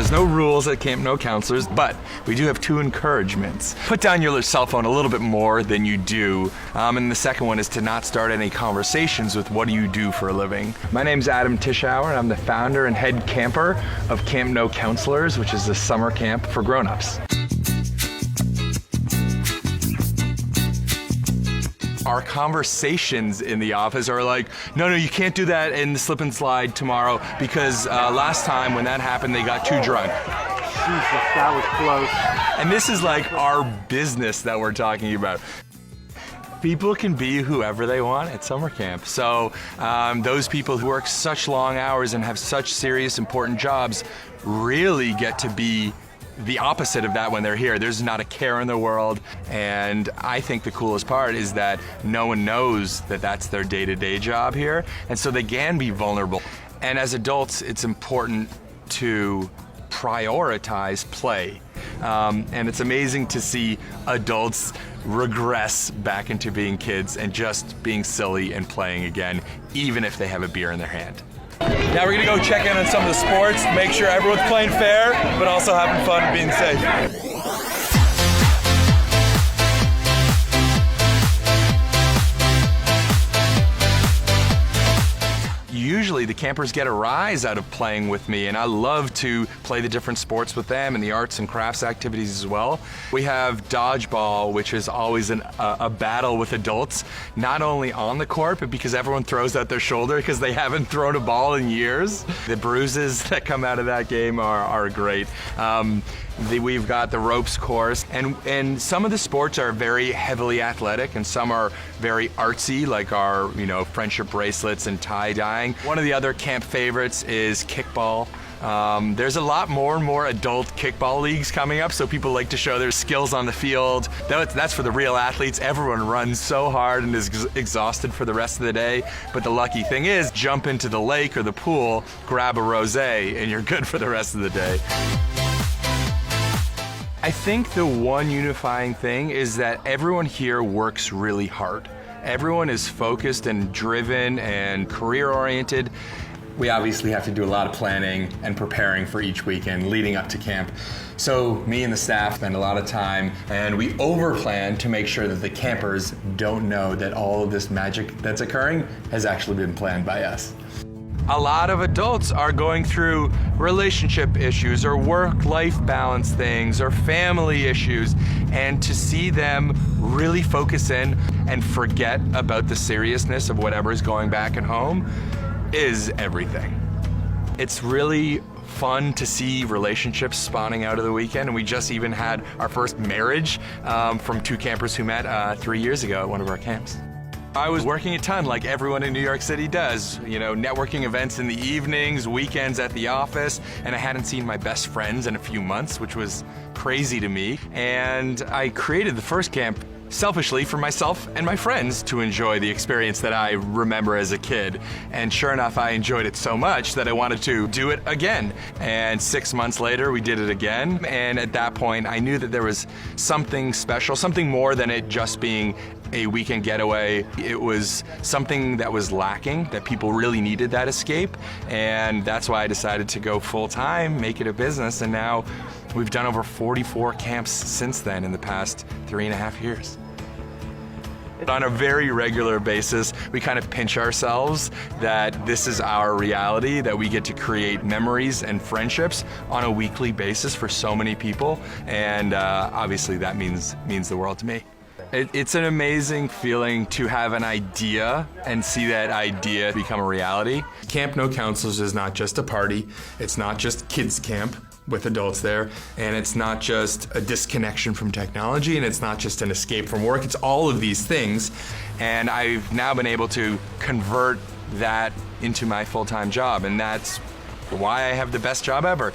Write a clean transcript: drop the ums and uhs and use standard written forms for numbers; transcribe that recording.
There's no rules at Camp No Counselors, but we do have 2 encouragements. Put down your cell phone a little bit more than you do. And the second one is to not start any conversations with what do you do for a living. My name's Adam Tichauer, and I'm the founder and head camper of Camp No Counselors, which is a summer camp for grown-ups. Our conversations in the office are like, no, you can't do that in the slip and slide tomorrow because last time when that happened, they got too drunk. Jesus, that was close. And this is like our business that we're talking about. People can be whoever they want at summer camp. So those people who work such long hours and have such serious, important jobs really get to be the opposite of that when they're here. There's not a care in the world, and I think the coolest part is that no one knows that that's their day-to-day job here, and so they can be vulnerable. And as adults, it's important to prioritize play. And it's amazing to see adults regress back into being kids and just being silly and playing again, even if they have a beer in their hand. Now we're gonna go check in on some of the sports, make sure everyone's playing fair, but also having fun and being safe. Usually the campers get a rise out of playing with me, and I love to play the different sports with them and the arts and crafts activities as well. We have dodgeball, which is always a battle with adults, not only on the court, but because everyone throws out their shoulder because they haven't thrown a ball in years. The bruises that come out of that game are great. We've got the ropes course, and some of the sports are very heavily athletic, and some are very artsy, like our friendship bracelets and tie-dyeing. One of the other camp favorites is kickball. There's a lot more and more adult kickball leagues coming up, so people like to show their skills on the field. That's for the real athletes. Everyone runs so hard and is exhausted for the rest of the day, but the lucky thing is, jump into the lake or the pool, grab a rosé, and you're good for the rest of the day. I think the one unifying thing is that everyone here works really hard. Everyone is focused and driven and career-oriented. We obviously have to do a lot of planning and preparing for each weekend leading up to camp. So me and the staff spend a lot of time, and we overplan to make sure that the campers don't know that all of this magic that's occurring has actually been planned by us. A lot of adults are going through relationship issues or work-life balance things or family issues, and to see them really focus in and forget about the seriousness of whatever is going back at home is everything. It's really fun to see relationships spawning out of the weekend, and we just even had our first marriage from 2 campers who met 3 years ago at one of our camps. I was working a ton like everyone in New York City does, networking events in the evenings, weekends at the office, and I hadn't seen my best friends in a few months, which was crazy to me. And I created the first camp selfishly for myself and my friends to enjoy the experience that I remember as a kid. And sure enough, I enjoyed it so much that I wanted to do it again. And 6 months later, we did it again. And at that point, I knew that there was something special, something more than it just being a weekend getaway. It was something that was lacking, that people really needed that escape. And that's why I decided to go full time, make it a business. And now we've done over 44 camps since then in the past 3.5 years. On a very regular basis, we kind of pinch ourselves that this is our reality, that we get to create memories and friendships on a weekly basis for so many people. And obviously that means the world to me. It's an amazing feeling to have an idea and see that idea become a reality. Camp No Counselors is not just a party, it's not just kids camp with adults there, and it's not just a disconnection from technology, and it's not just an escape from work, it's all of these things. And I've now been able to convert that into my full-time job, and that's why I have the best job ever.